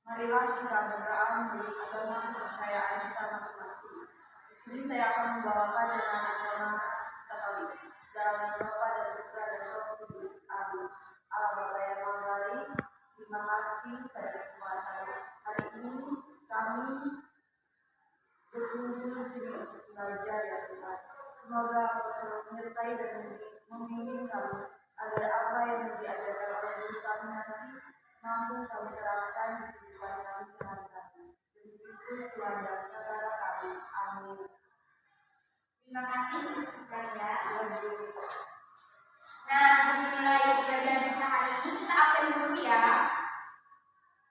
Marilah kita berdoa menurut agama kepercayaan kita masing-masing. Di sini saya akan membawakan dengan agama Katolik. Dalam nama Bapa dan Putra dan Roh Kudus. Amin. Allah Bapa yang Maha Baik, terima kasih pada kesempatan hari ini kami berkumpul di sini untuk belajar ya Tuhan. Semoga Engkau selalu menyertai dan membimbing kami agar apa yang diajarkan oleh guru kami nanti mampu kami terapkan di kehidupan kami sehari-hari. Demi Kristus Tuhan dan Saudara kami. Amin. Terima kasih Tuhan ya. Nah, sebelum mulai belajar kita hari ini kita absen dulu ya.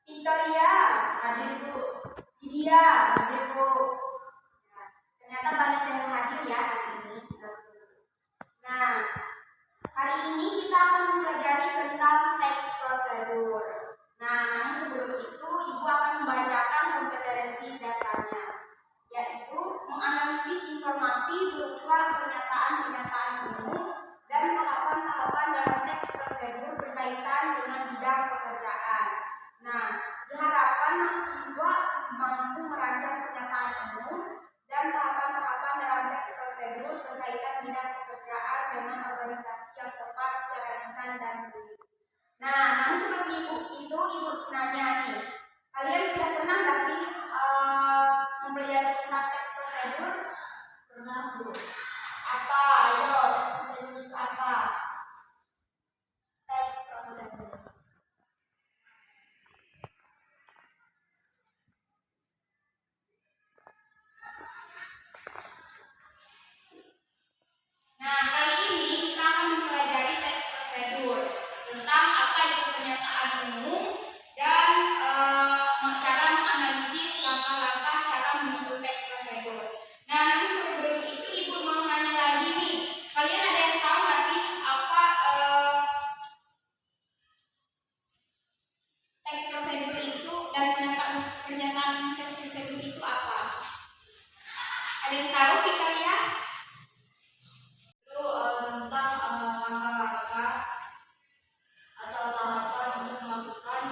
Victoria, hadir Bu. Lydia, hadir Bu. Nah, ternyata banyak yang hadir ya hari ini. Nah, hari ini kita akan mempelajari tentang teks prosedur. Nah, namun sebelum itu Ibu akan membacakan kompetensi dasarnya, yaitu menganalisis informasi berupa pernyataan-pernyataan umum dan tahapan-tahapan dalam teks prosedur berkaitan dengan bidang pekerjaan. Nah, diharapkan mahasiswa mampu merancang pernyataan umum dan tahapan-tahapan dalam teks prosedur berkaitan bidang pekerjaan dengan organisasi yang tepat secara lisan dan tulis. Nah, namun sebelum Ibu nanya nih, kalian sudah pernah nggak sih mempelajari tentang teks prosedur? Pernah Bu. Apa? Ayo, teks prosedur itu apa? Teks prosedur. Nah, kali ini kita akan mempelajari teks prosedur tentang apa itu pernyataan umum dan cara menganalisis langkah-langkah cara menyusun teks prosedur. Nah, namun sebelum itu Ibu mau nanya lagi nih, kalian ada yang tahu nggak sih apa teks prosedur itu dan pernyataan teks prosedur itu apa? Ada yang tahu, Victoria? Tentang langkah-langkah atau tahapan untuk melakukan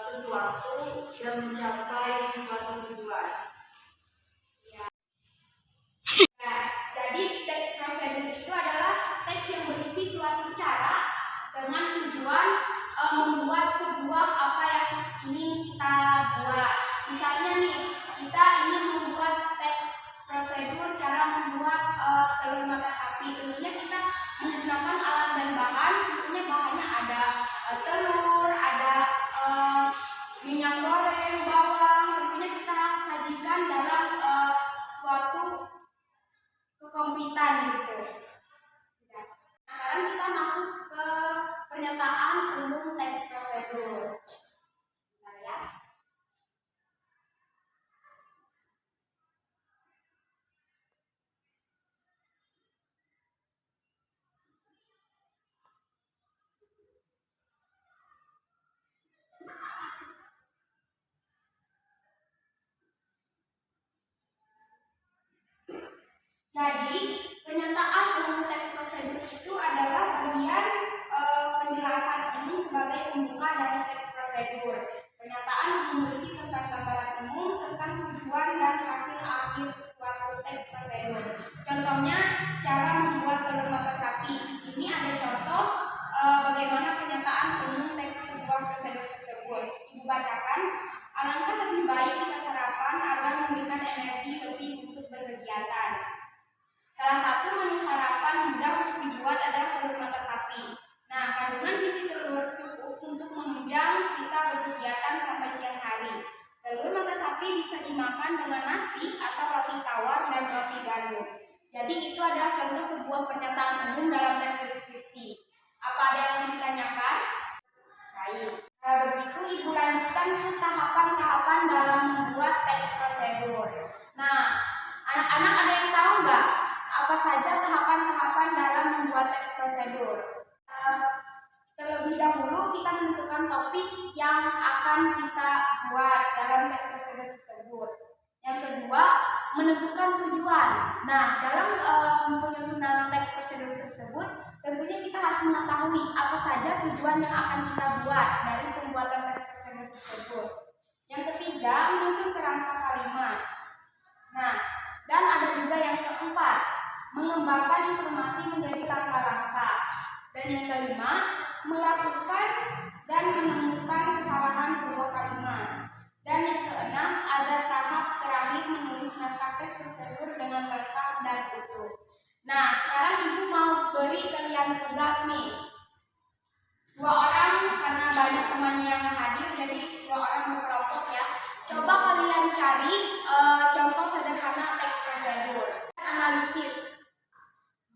sesuatu dan mencapai suatu tujuan. Nah, jadi teks prosedur itu adalah teks yang berisi suatu cara dengan tujuan membuat sebuah apa yang ingin kita buat. Misalnya nih, kita ingin membuat teks prosedur cara membuat telur mata sapi. Tentunya kita menggunakan alat dan bahan. Tentunya bahannya ada telur, ada minyak goreng, bawang. Tentunya kita sajikan dalam suatu kekompitan gitu. Nah, sekarang kita masuk ke pernyataan umum teks prosedur. Bentar ya. Jadi, pernyataan umum teks prosedur itu adalah bagian penjelasan ini sebagai pembuka dari teks prosedur. apa saja tahapan-tahapan dalam membuat teks prosedur. Terlebih dahulu kita menentukan topik yang akan kita buat dalam teks prosedur tersebut. Yang kedua, menentukan tujuan. Nah, dalam penyusunan teks prosedur tersebut, tentunya kita harus mengetahui apa saja tujuan yang akan kita buat dari pembuatan teks prosedur tersebut. Yang ketiga, menyusun kerangka kalimat. Nah, dan ada juga yang keempat, mengembangkan informasi menjadi langkah-langkah. Dan yang kelima, melakukan dan menemukan kesalahan sebuah kalimat. Dan yang keenam, ada tahap terakhir menulis naskah teks prosedur dengan lengkap dan utuh. Nah, sekarang ibu mau beri kalian tugas nih. 2 orang, karena banyak temannya yang hadir, jadi 2 orang berkelompok ya. Coba kalian cari contoh sederhana teks prosedur. Analisis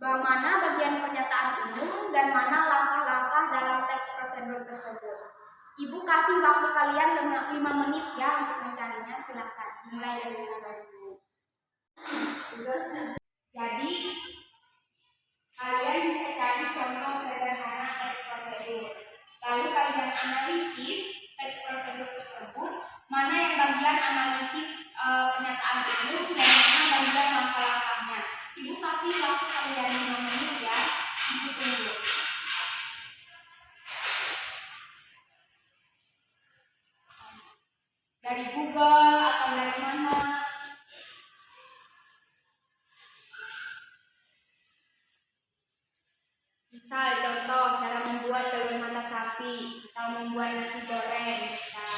mana bagian pernyataan umum dan mana langkah-langkah dalam teks prosedur tersebut. Ibu kasih waktu kalian 5 menit ya untuk mencarinya. Silakan. Mulai dari sekarang dulu. Jadi kalian bisa cari contoh sederhana teks prosedur. Lalu kalian analisis teks prosedur tersebut, mana yang bagian analisis pernyataan umum dan mana bagian langkah-langkahnya. Ibu kasih waktu kalian 5 menit ya. Ibu tunggu. Dari Google atau dari mana? Misal contoh cara membuat telur mata sapi atau membuat nasi goreng misal.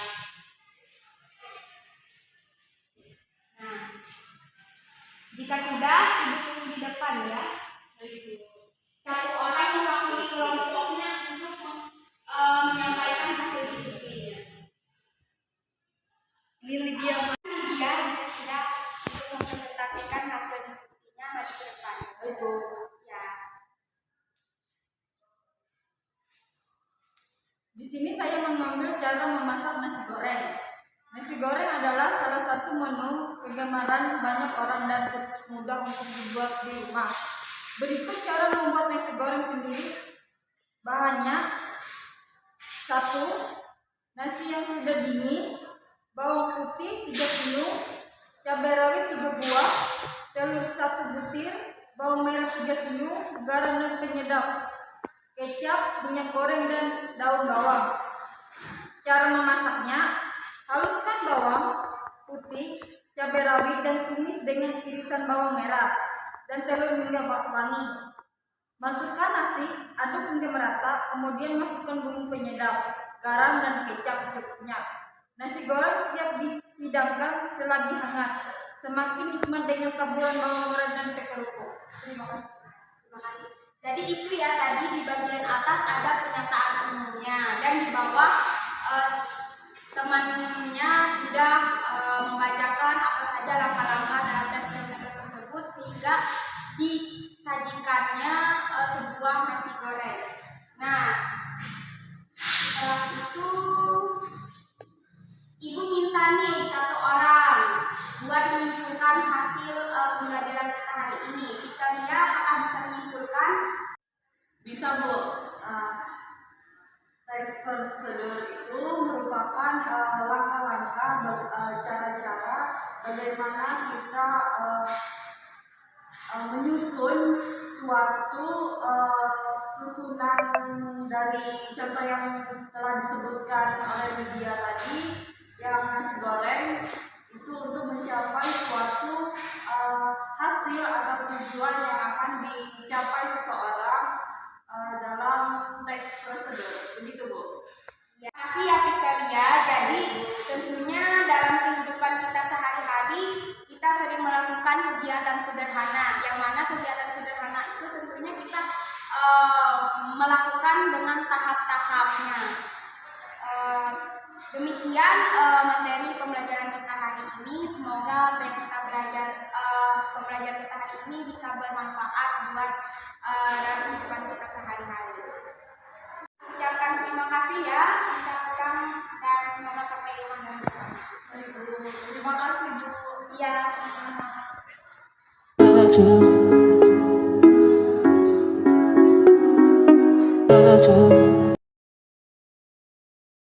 Nah, jika sudah, ibu tunggu di depan ya. Satu orang mewakili kelompoknya untuk menyampaikan hasil diskusinya. Ini Lydia jika sudah untuk mempresentasikan hasil diskusinya maju ke depan. Ibu. Ya. Di sini saya mengambil cara memasak nasi goreng. Nasi goreng adalah salah satu menu kegemaran banyak orang dan mudah untuk dibuat di rumah. Berikut cara membuat nasi goreng sendiri. Bahannya: 1. Nasi yang sudah dingin, bawang putih 3 siung, cabai rawit 3 buah, telur 1 butir, bawang merah 3 siung, garam dan penyedap, kecap, minyak goreng dan daun bawang. Cara memasaknya: haluskan bawang putih, cabai rawit dan tumis dengan irisan bawang merah dan telur hingga wangi. Masukkan nasi, aduk hingga merata, kemudian masukkan bumbu penyedap, garam dan kecap secukupnya. Nasi goreng siap dihidangkan selagi hangat. Semakin nikmat dengan taburan bawang merah dan pekerupuk. Terima kasih. Terima kasih. Jadi itu ya, tadi di bagian atas ada pernyataan umumnya dan di bawah temannya sudah membacakan apa saja langkah-langkah dalam teks prosedur tersebut sehingga disajikannya sebuah nasi goreng. Nah, setelah itu ibu minta nih 1 orang buat menyimpulkan hasil pembelajaran kita hari ini. Victoria, apakah bisa menyimpulkan? Bisa, Bu. Teks prosedur itu merupakan langkah-langkah cara-cara bagaimana kita menyusun suatu susunan dari contoh yang telah disebutkan oleh media tadi, yang nasi goreng itu untuk mencapai suatu hasil atau tujuan yang akan dicapai seseorang dalam teks prosedur. Begitu, Bu. Ya, kasih ya Victoria. Jadi tentunya dalam kehidupan kita sehari-hari kita sering melakukan kegiatan sederhana, yang mana kegiatan sederhana itu tentunya kita melakukan dengan tahap-tahapnya. Demikian materi pembelajaran kita hari ini. Semoga apa yang kita belajar pembelajaran kita hari ini bisa bermanfaat buat dalam kehidupan kita sehari-hari. Ucapkan terima kasih ya, bisa pulang dan semoga sampai rumah dengan selamat. Terima kasih, Bu. Iya, sama-sama. 사정